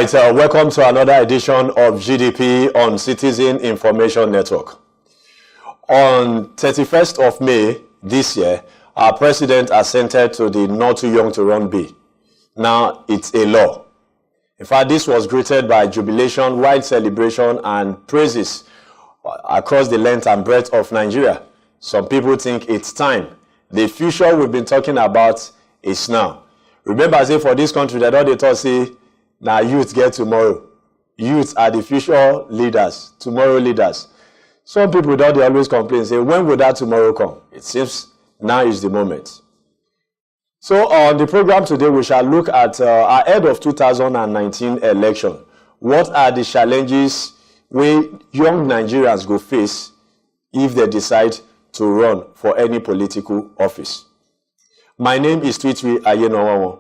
right, welcome to another edition of GDP on Citizen Information Network. On 31st of May this year, our president assented to the Not Too Young to Run bill. Now it's a law. In fact, this was greeted by jubilation, wide celebration, and praises across the length and breadth of Nigeria. Some people think it's time. The future we've been talking about is now. Remember, I say for this country, they don't talk say, now youth get tomorrow. Youth are the future leaders, tomorrow leaders. Some people don't they always complain, say, when will that tomorrow come? It seems now is the moment. So on the program today, we shall look at ahead of 2019 election. What are the challenges where young Nigerians go face if they decide to run for any political office? My name is Twitwi Ayenowawo.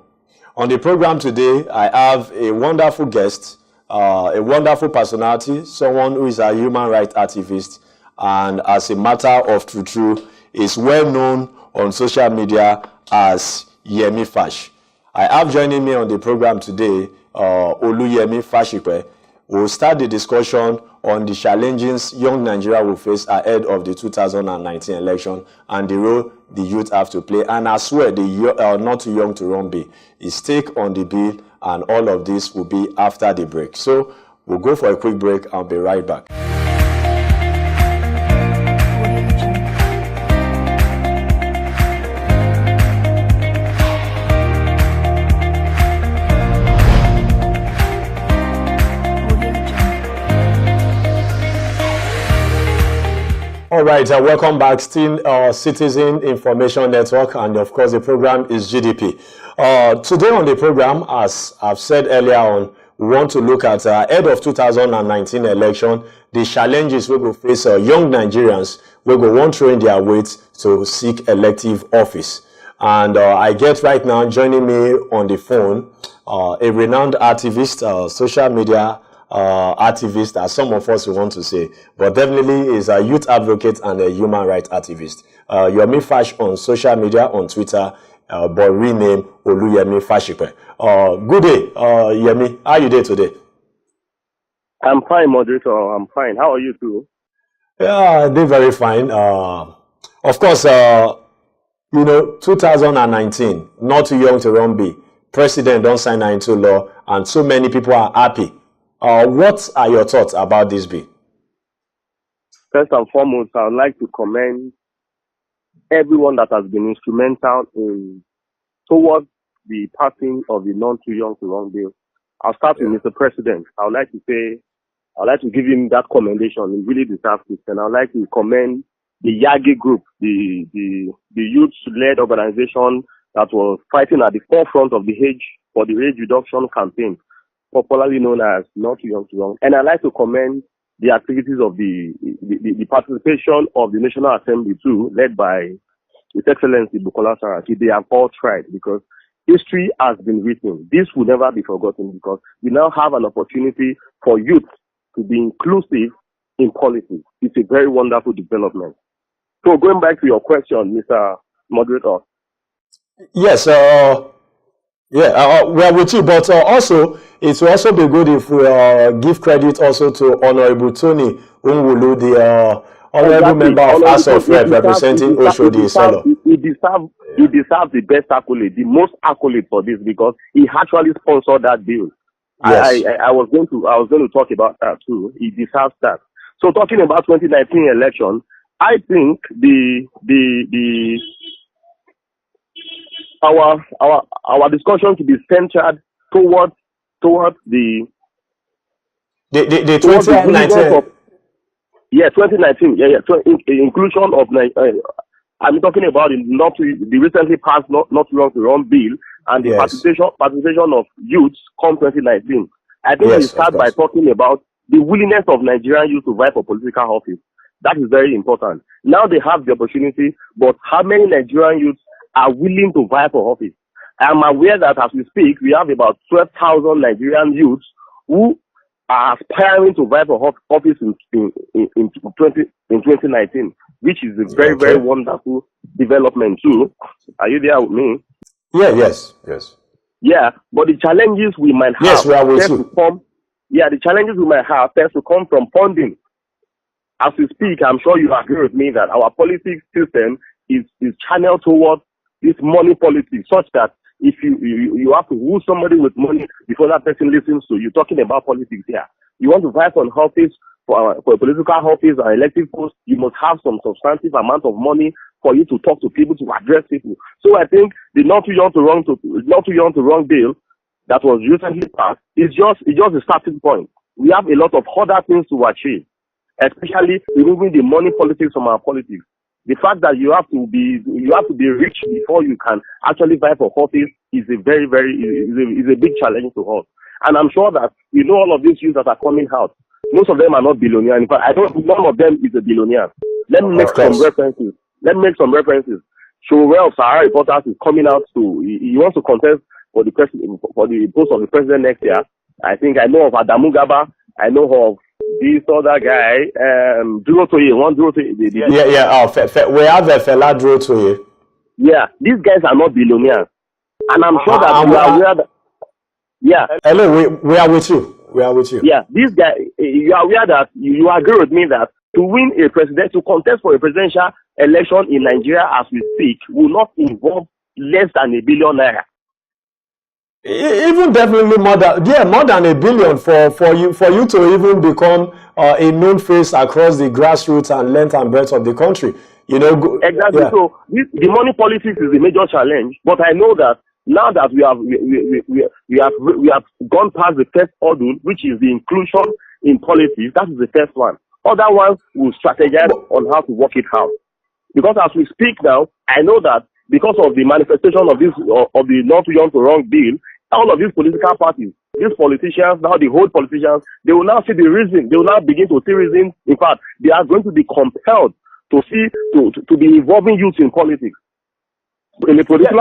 On the program today, I have a wonderful guest, a wonderful personality, someone who is a human rights activist, and as a matter of truth, is well known on social media as Yemi Fash. I have joining me on the program today, Oluyemi Fashipe. We'll start the discussion on the challenges young Nigeria will face ahead of the 2019 election and the role the youth have to play. And I swear the Not Too Young to Run bill is take on the bill, and all of this will be after the break. So we'll go for a quick break. I'll be right back. All right, welcome back. Still Citizen Information Network, and of course the program is GDP. Today on the program, as I've said earlier on, we want to look at ahead of 2019 election, the challenges we will face young Nigerians we will want to train their weight to seek elective office. And I get right now joining me on the phone a renowned activist, social media activist, as some of us want to say, but definitely is a youth advocate and a human rights activist. Yemi Fash on social media, on Twitter, but rename Oluyemi Fashipe. Good day, Yemi. How are you doing today? I'm fine, moderator. I'm fine. How are you too? Yeah, they're very fine. Of course, 2019, Not Too Young to Run bill. President don't sign that into law, and so many people are happy. What are your thoughts about this bill? First and foremost, I would like to commend everyone that has been instrumental towards the passing of the Not Too Young to Run bill. I'll start with Mr. President. I would like to give him that commendation. He really deserves it. And I would like to commend the Yagi group, the youth-led organization that was fighting at the forefront of the age reduction campaign, popularly known as Not Too Young to Run. And I'd like to commend the activities of the participation of the National Assembly too, led by His Excellency Bukola Saraki. They have all tried, because history has been written. This will never be forgotten, because we now have an opportunity for youth to be inclusive in politics. It's a very wonderful development. So going back to your question, Mr. Moderator. Yes, we're with you, but also it will also be good if we give credit also to Honorable Tony Unwulu, the honorable member of House of Rep representing Oshodi Solo. He deserves the best accolade, the most accolade for this, because he actually sponsored that bill. Yes. I was going to talk about that too. He deserves that. So talking about 2019 election, I think our discussion to be centered towards the 2019. 2019. Inclusion of I'm talking about the recently passed Not Too Young to Run bill and the participation of youths come 2019. I think we start by talking about the willingness of Nigerian youth to vie for political office. That is very important. Now they have the opportunity, but how many Nigerian youths are willing to vie for office? I am aware that as we speak, we have about 12,000 Nigerian youths who are aspiring to vie for office in 2019, which is a very, very wonderful development too. Are you there with me? Yeah, yes. Yeah, but the challenges we might have Yes, we are with you. the challenges we might have tends to come from funding. As we speak, I'm sure you agree with me that our politics system is channeled towards this money politics, such that if you have to woo somebody with money before that person listens to you. Talking about politics here, you want to vie for an office, for a political office or elective post, you must have some substantive amount of money for you to talk to people, to address people. So I think the not too young to wrong bill that was recently passed is just a starting point. We have a lot of other things to achieve, especially removing the money politics from our politics. The fact that you have to be rich before you can actually vie for office is a very, is a big challenge to us. And I'm sure that we know all of these youths that are coming out. Most of them are not billionaires. In fact, none of them is a billionaire. Let me make some references. Showell of Sahara Reporters is coming out he wants to contest for the post of the president next year. I think I know of Adamu Gaba. I know of this other guy, Duro Toye. We have a fella Duro Toye. Yeah, these guys are not billionaires. And I'm sure that you are aware that. Yeah. Hello, we are with you. Yeah, this guy, you are aware that you agree with me that to contest for a presidential election in Nigeria as we speak will not involve less than $1 billion. Even definitely more than $1 billion for you to even become a known face across the grassroots and length and breadth of the country. Exactly. Yeah. So the money politics is a major challenge, but I know that now that we have gone past the first hurdle, which is the inclusion in politics, that is the first one. Other ones will strategize on how to work it out. Because as we speak now, I know that because of the manifestation of the not too young to wrong bill, all of these political parties, these politicians, now the whole politicians, they will now see the reason. They will now begin to see reason. In fact, they are going to be compelled to be involving youth in politics. In the political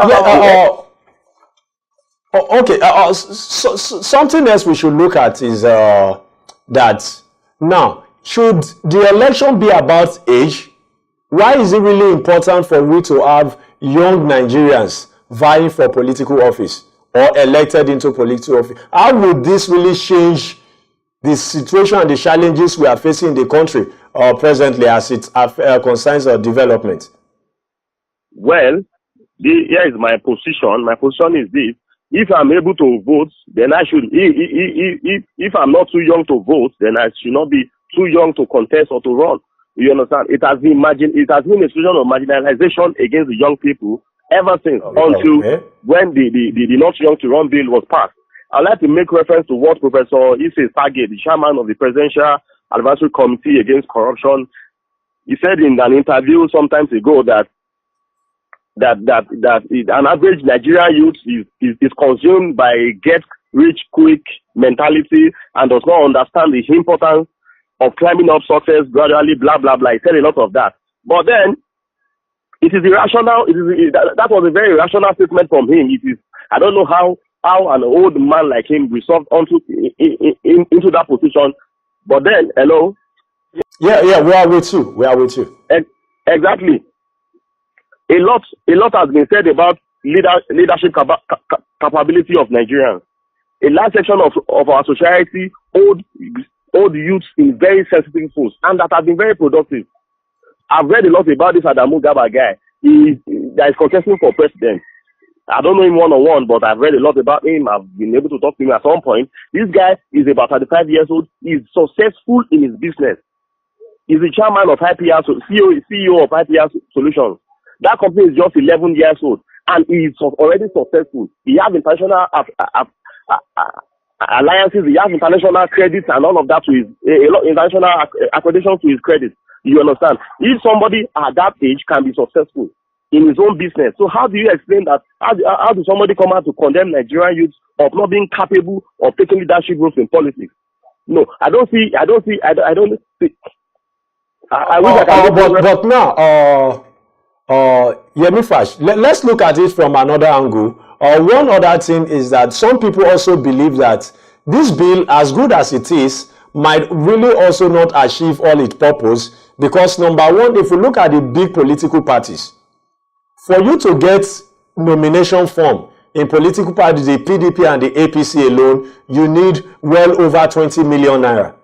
something else we should look at is that now, should the election be about age? Why is it really important for we to have young Nigerians vying for political office or elected into political office? How would this really change the situation and the challenges we are facing in the country presently as it concerns development? Well, here is my position. My position is this. If I'm able to vote, then I should. If I'm not too young to vote, then I should not be too young to contest or to run. You understand? It has been a situation of marginalization against the young people ever since until when the not young to run bill was passed. I'd like to make reference to what Professor Isse Sage, the chairman of the Presidential Advisory Committee Against Corruption, he said in an interview sometimes ago that an average Nigerian youth is consumed by get rich quick mentality and does not understand the importance of climbing up success gradually, blah blah blah. He said a lot of that. But then it is irrational. That was a very rational statement from him. I don't know how an old man like him resolved into that position. But then, hello. Yeah, we are with you. Exactly. A lot has been said about leadership capability of Nigerians. A large section of our society hold youths in very sensitive posts, and that have been very productive. I've read a lot about this Adamu Gaba guy. That is contesting for president. I don't know him one-on-one, but I've read a lot about him. I've been able to talk to him at some point. This guy is about 35 years old. He's successful in his business. He's the chairman of IPR, CEO of IPR Solutions. That company is just 11 years old, and he is already successful. He has international alliances, he has international credits and all of that to his international accreditation to his credit. You understand? If somebody at that age can be successful in his own business, so how do you explain that? How do somebody come out to condemn Nigerian youths of not being capable of taking leadership roles in politics? No, I don't see. But now, Yemi Fash, let's look at it from another angle. One other thing is that some people also believe that this bill, as good as it is, might really also not achieve all its purpose, because number one, if you look at the big political parties, for you to get nomination form, in political parties, the PDP and the APC alone, you need well over 20 million naira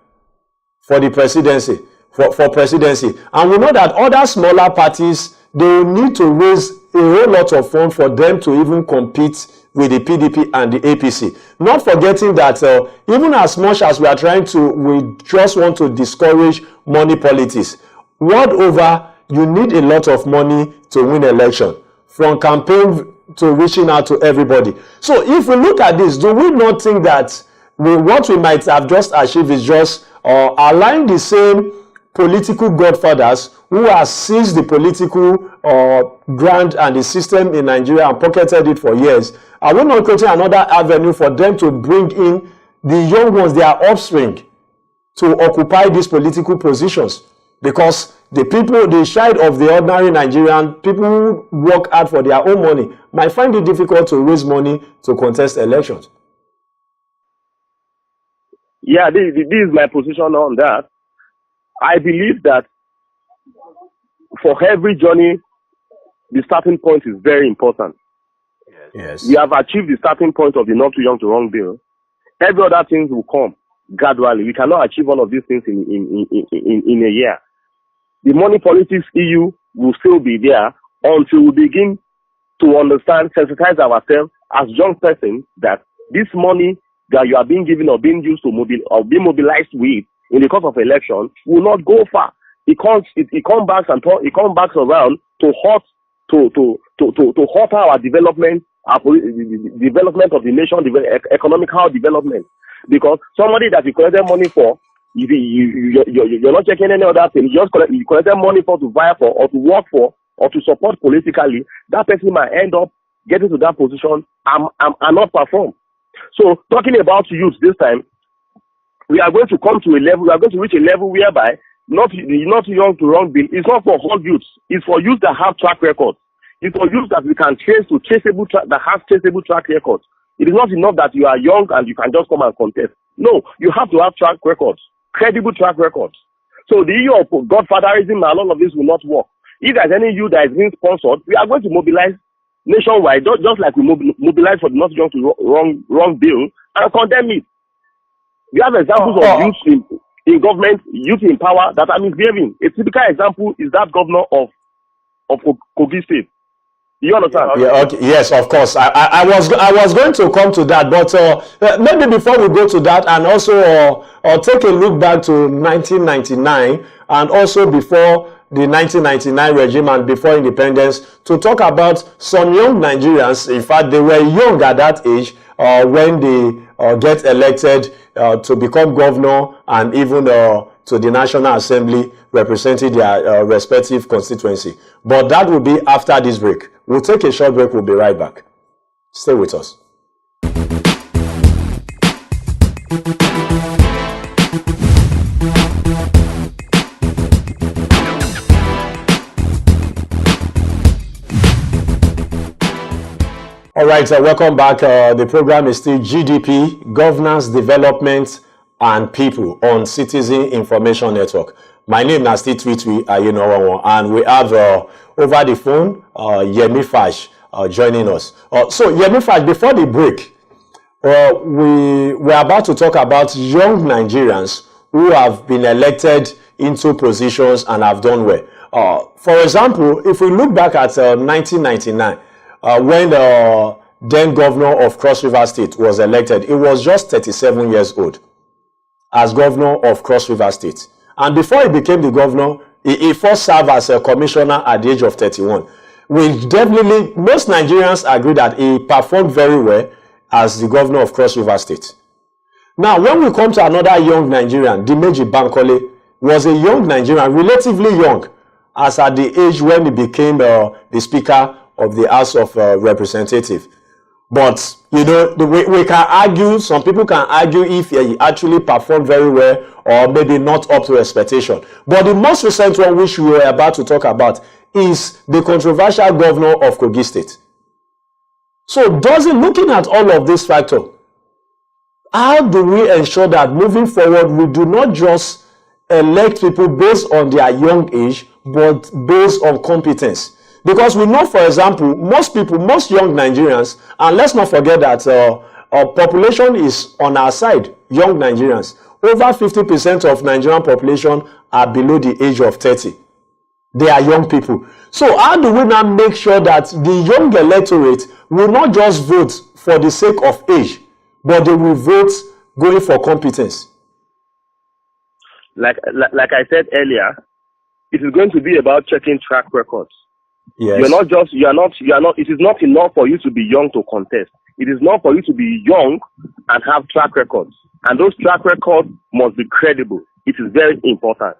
for the presidency, for presidency. And we know that other smaller parties, they will need to raise a whole lot of funds for them to even compete with the PDP and the APC. Not forgetting that even as much as we are trying to, we just want to discourage money politics. World over, you need a lot of money to win election, from campaign to reaching out to everybody. So if we look at this, do we not think that what we might have just achieved is just allowing the same political godfathers who have seized the political ground and the system in Nigeria and pocketed it for years? Are we not creating another avenue for them to bring in the young ones, their offspring, to occupy these political positions? Because the people, the child of the ordinary Nigerian, people who work hard for their own money, might find it difficult to raise money to contest elections. Yeah, this is my position on that. I believe that for every journey, the starting point is very important. Yes. We have achieved the starting point of the Not Too Young to Run bill. Every other things will come gradually. We cannot achieve all of these things in a year. The money politics EU will still be there until we begin to understand, sensitize ourselves as young persons that this money that you are being given or being used to be mobilized with in the course of election will not go far. It comes back around to hurt our development, the development of the nation, economical development. Because somebody that you collected money for, you're not checking any other thing. You collected money for, to vie for, or to work for, or to support politically. That person might end up getting to that position and not perform. So talking about youth this time, we are going to come to a level. We are going to reach a level whereby not young to run bill. It's not for all youths. It's for youths that have track records. It's for youths that we can trace to that have traceable track records. It is not enough that you are young and you can just come and contest. No, you have to have track records, credible track records. So the issue of godfatherism and all of this will not work. If there's any youth that is being sponsored, we are going to mobilize nationwide, just like we mobilize for the Not Young to Run bill and condemn it. We have examples of youth in government, youth in power that are misbehaving. A typical example is that governor of Kogi State. You understand? Yeah, okay. Yes, of course. I was going to come to that, but maybe before we go to that, and also take a look back to 1999, and also before the 1999 regime and before independence, to talk about some young Nigerians. In fact, they were young at that age when they get elected to become governor and even to the National Assembly, representing their respective constituency. But that will be after this break. We'll take a short break. We'll be right back. Stay with us. All right, welcome back. The program is still GDP, Governance, Development, and People on Citizen Information Network. My name is Nasti Tweetwe, and we have over the phone Yemi Fash joining us. So Yemi Fash, before the break, we were about to talk about young Nigerians who have been elected into positions and have done well. For example, if we look back at 1999, when the then governor of Cross River State was elected, he was just 37 years old as governor of Cross River State. And before he became the governor, he first served as a commissioner at the age of 31. Most Nigerians agree that he performed very well as the governor of Cross River State. Now, when we come to another young Nigerian, Dimeji Bankole was a young Nigerian, relatively young, as at the age when he became the Speaker of the House of Representatives. But, we can argue, some people can argue if he actually performed very well or maybe not up to expectation. But the most recent one which we were about to talk about is the controversial governor of Kogi State. So, looking at all of these factors, how do we ensure that moving forward we do not just elect people based on their young age, but based on competence? Because we know, for example, most people, most young Nigerians, and let's not forget that our population is on our side, young Nigerians. Over 50% of Nigerian population are below the age of 30. They are young people. So how do we now make sure that the young electorate will not just vote for the sake of age, but they will vote going for competence? Like I said earlier, it is going to be about checking track records. Yes. It is not enough for you to be young to contest. It is not for you to be young and have track records. And those track records must be credible. It is very important.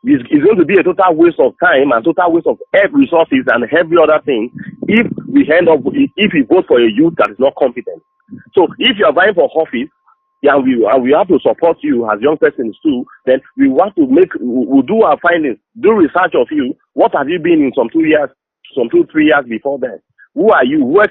It's going to be a total waste of time and total waste of every resources and every other thing if we vote for a youth that is not competent. So if you are vying for office, and we have to support you as young persons too, then we want to we'll do our findings, do research of you. What have you been in some 3 years before then? Who are you? What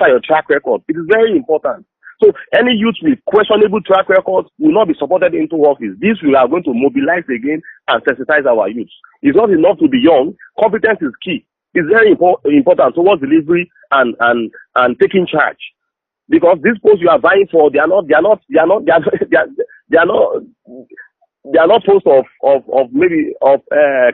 are your track records? It is very important. So any youth with questionable track records will not be supported into office. This we are going to mobilize again and sensitize our youth. It's not enough to be young. Competence is key. It's very important towards delivery and taking charge. Because these posts you are vying for, they are not posts of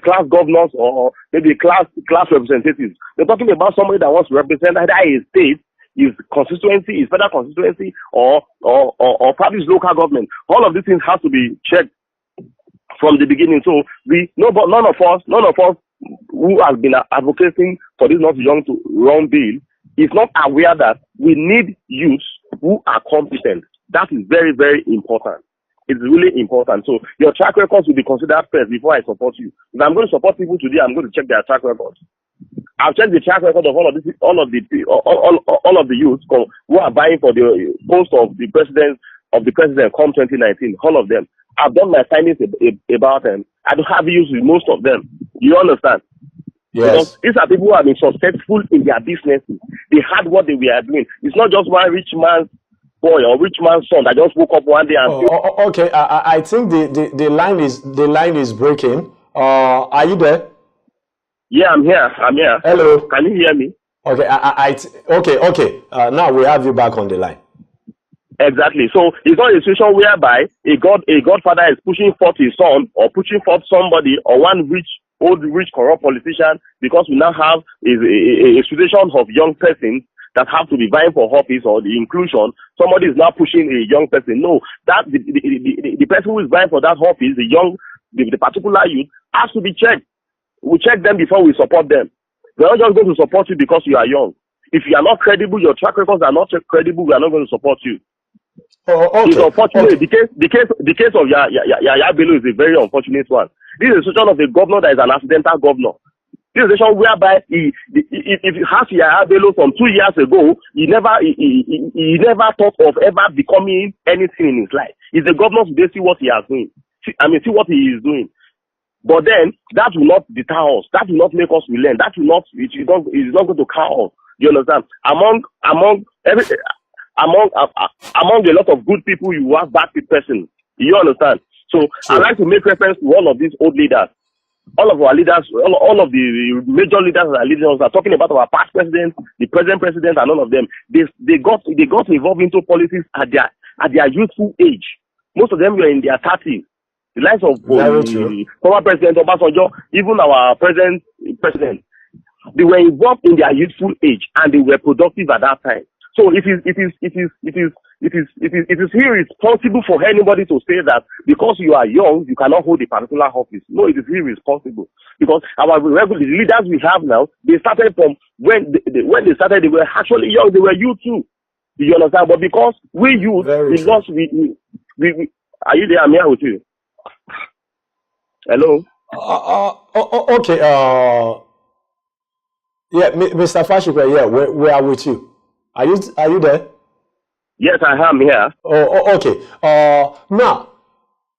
class governors or maybe class representatives. They're talking about somebody that wants to represent either a state, his constituency, his federal constituency, or probably his local government. All of these things have to be checked from the beginning. So none of us who has been advocating for this not young to run bill is not aware that we need youths who are competent. That is very, very important. It's really important. So your track records will be considered first before I support you. If I'm going to support people today, I'm going to check their track records. I've checked the track record of all of the youths who are vying for the post of the president come 2019. All of them. I've done my findings about them. I don't have issues with most of them. You understand? Yes. Because these are people who have been successful in their businesses. They had what they were doing. It's not just one rich man's boy or rich man's son that just woke up one day and okay. I think the line is breaking. Are you there? Yeah, I'm here. Hello. Can you hear me? Okay. Okay. Now we have you back on the line. Exactly. So it's not a situation whereby a godfather is pushing forth his son or pushing forth somebody or one rich corrupt politician, because we now have a situation of young persons that have to be vying for office or the inclusion. Somebody is now pushing a young person. No, that the person who is vying for that office, the particular youth, has to be checked. We check them before we support them. We're not just going to support you because you are young. If you are not credible, your track records are not credible, we are not going to support you. Okay. It's unfortunate. Okay. The case of Yaya Bello is a very unfortunate one. This is a situation of a governor that is an accidental governor. This is a situation whereby if you have Yaya Bello from 2 years ago, he never thought of ever becoming anything in his life. If the governor today see what he is doing, see what he is doing. But then that will not deter us. That will not make us relent. It is not going to cow us. You understand? Among a lot of good people, you have bad persons. You understand? So I'd like to make reference to all of these old leaders. All of our leaders, all of the major leaders that are leading us are talking about our past presidents, the present president, and all of them. They got involved into politics at their youthful age. Most of them were in their 30s. The likes of former President Obasanjo, even our present president, they were involved in their youthful age and they were productive at that time. So it is irresponsible for anybody to say that because you are young, you cannot hold a particular office. No, it is irresponsible. Because our regular leaders we have now, they started from when they started, they were actually young, they were youth too. You understand? But because we youth, we lost, are you there? I'm here with you. Hello? Okay. Yeah, Mr. Fashikwe, yeah, we are with you. Are you there? Yes, I am here. Oh, okay. Now,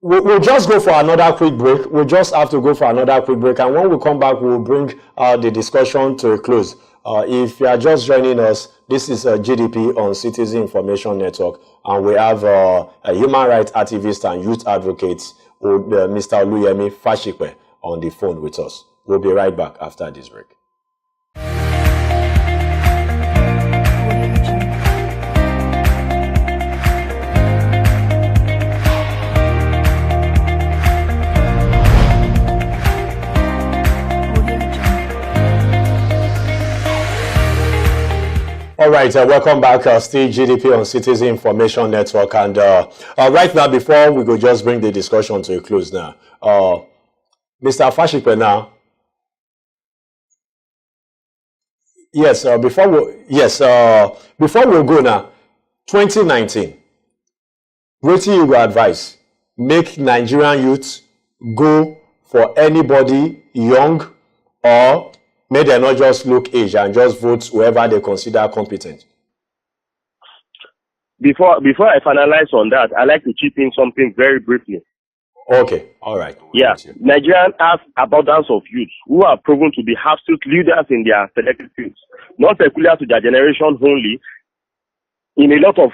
we'll just go for another quick break. We'll just have to go for another quick break. And when we come back, we'll bring the discussion to a close. If you are just joining us, this is GDP on Citizen Information Network. And we have a human rights activist and youth advocate, Mr. Oluyemi Fashikwe, on the phone with us. We'll be right back after this break. All right, welcome back. Still GDP on Citizen Information Network. And right now, before we go just bring the discussion to a close now, Mr. Fashipe now. Yes, before we go now, 2019, what you go advise? Make Nigerian youth go for anybody young, or may they not just look age and just vote whoever they consider competent? Before I finalize on that, I'd like to chip in something very briefly. Okay, all right. Yeah, Nigerians have abundance of youth who are proven to be absolute leaders in their selected fields, not peculiar to their generation only. In a lot of,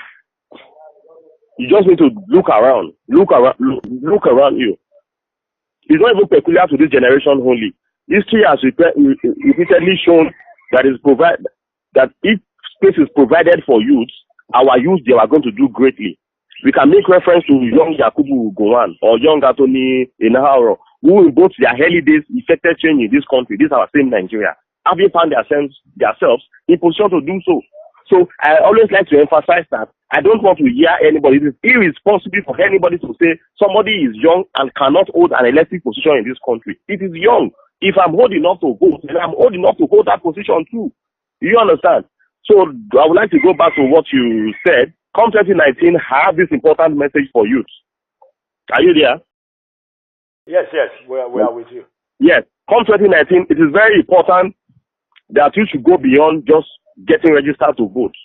you just need to look around you. It's not even peculiar to this generation only. History has repeatedly shown that that if space is provided for youth, our youth, they are going to do greatly. We can make reference to young Yakubu Gowon or young Anthony Enaharo, who in both their early days effected change in this country. This is our same Nigeria, having found themselves in position to do so. So I always like to emphasize that I don't want to hear anybody. It is irresponsible for anybody to say somebody is young and cannot hold an elected position in this country. It is young. If I'm old enough to vote, then I'm old enough to hold that position too. You understand? So I would like to go back to what you said. Come 2019, I have this important message for youth. Are you there? Yes, we are with you. Yes. Come 2019, it is very important that you should go beyond just getting registered to vote.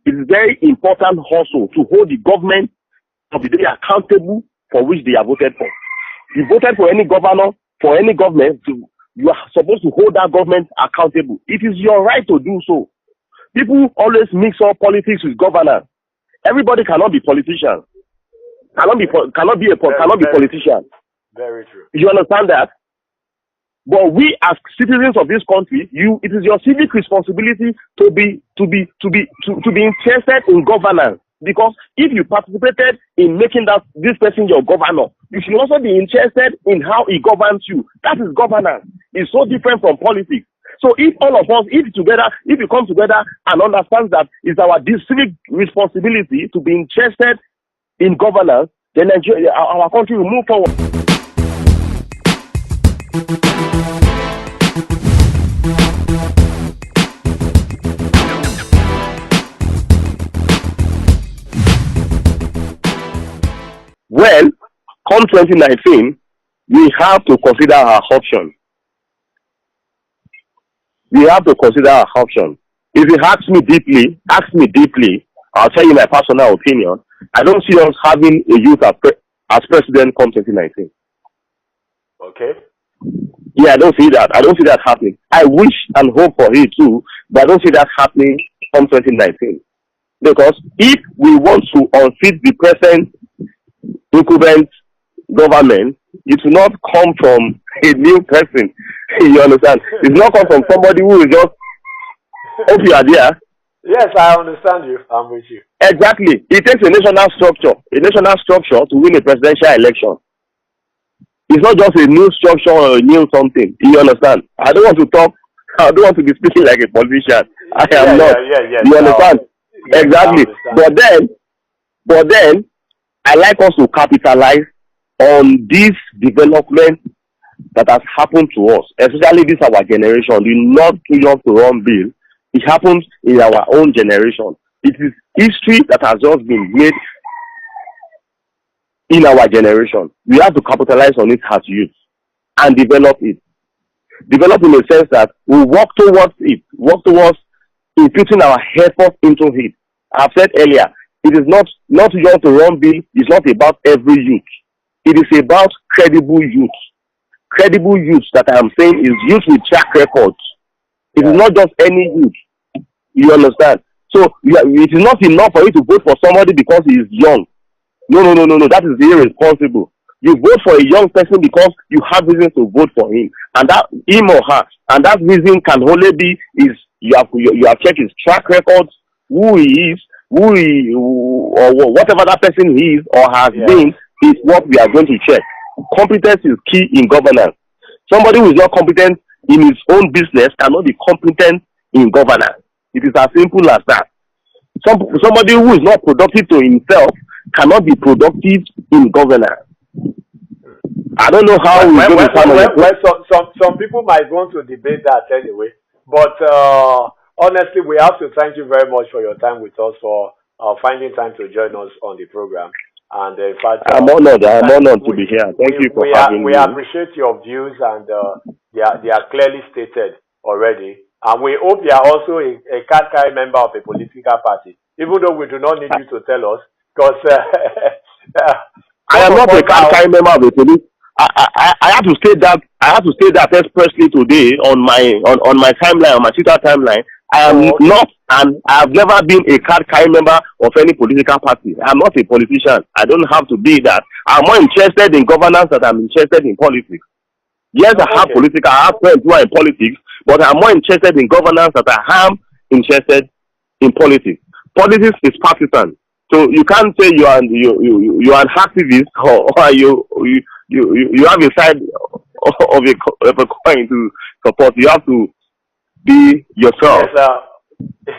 It is very important also to hold the government of the day accountable for which they are voted for. You voted for any governor, for any government, you are supposed to hold that government accountable. It is your right to do so. People always mix up politics with governance. Everybody cannot be politician. Cannot be politician. Very true. You understand that? But we as citizens of this country, it is your civic responsibility to be interested in governance. Because if you participated in making this person your governor, you should also be interested in how he governs you. That is governance. It's so different from politics. So if all of us, if you come together and understand that it's our civic responsibility to be interested in governance, then our country will move forward. Well, come 2019, we have to consider our options. We have to consider our options. If you ask me deeply, I'll tell you my personal opinion. I don't see us having a youth as president come 2019. Okay. Yeah, I don't see that. I don't see that happening. I wish and hope for it too, but I don't see that happening come 2019. Because if we want to unseat the present incumbent government, it will not come from a new person. You understand? It will not come from somebody who is just, hope you are there. Yes, I understand you. I'm with you. Exactly. It takes a national structure to win a presidential election. It's not just a new structure or a new something. You understand? I don't want to be speaking like a politician. I am not. You understand? Exactly. But then, I like us to capitalize on this development that has happened to us, especially this our generation, the not too young to run bill. It happens in our own generation. It is history that has just been made in our generation. We have to capitalize on it as youth and develop it. Develop in the sense that we work towards imputing our effort into it. I've said earlier, it is not young to run bill. It's not about every youth. It is about credible youth. Credible youth that I am saying is youth with track records. It is not just any youth. You understand? So it is not enough for you to vote for somebody because he is young. No. That is irresponsible. You vote for a young person because you have reason to vote for him, and that him or her, and that reason can only be is you have checked his track records, who he is, or whatever that person is or has been is what we are going to check. Competence is key in governance. Somebody who is not competent in his own business cannot be competent in governance. It is as simple as that. Somebody who is not productive to himself cannot be productive in governance. I don't know how we're going to handle it. Some people might want to debate that anyway. But honestly, we have to thank you very much for your time with us, for finding time to join us on the program. And in fact, I'm honored to be here. Thank you for having me. We appreciate your views, and they are clearly stated already. And we hope you are also a card-carrying member of a political party, even though we do not need you to tell us, because I am not a card-carrying member of a political. I have to state that. I have to state that expressly today on my timeline, on my Twitter timeline. I am not, and I have never been a card-carrying member of any political party. I am not a politician. I don't have to be that. I'm more interested in governance than I'm interested in politics. Yes, I have friends who are in politics, but I'm more interested in governance than I am interested in politics. Politics is partisan, so you can't say you are an activist or you have a side of a coin to support. You have to be yourself. Yes,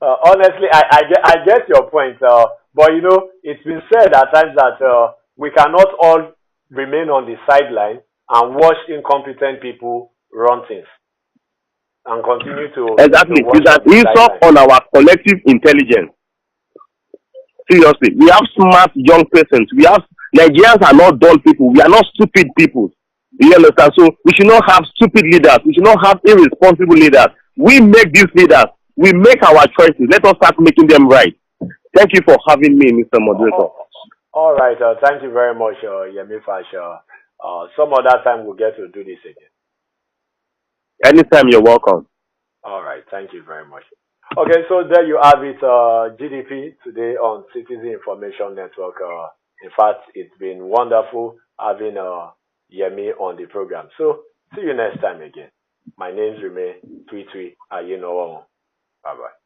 honestly, I get your point, but you know, it's been said at times that we cannot all remain on the sideline and watch incompetent people run things and continue to exactly. It's an insult on our collective intelligence. Seriously, we have smart young persons. Nigerians are not dull people. We are not stupid people. You understand? So we should not have stupid leaders. We should not have irresponsible leaders. We make these leaders. We make our choices. Let us start making them right. Thank you for having me, Mr. Moderator. All right. Thank you very much, Yemi Fash. Some other time we'll get to do this again. Anytime, you're welcome. All right. Thank you very much. Okay, so there you have it, GDP today on Citizen Information Network. In fact, it's been wonderful having Yemi on the program. So, see you next time again. My name's Remain Tweet. Bye-bye.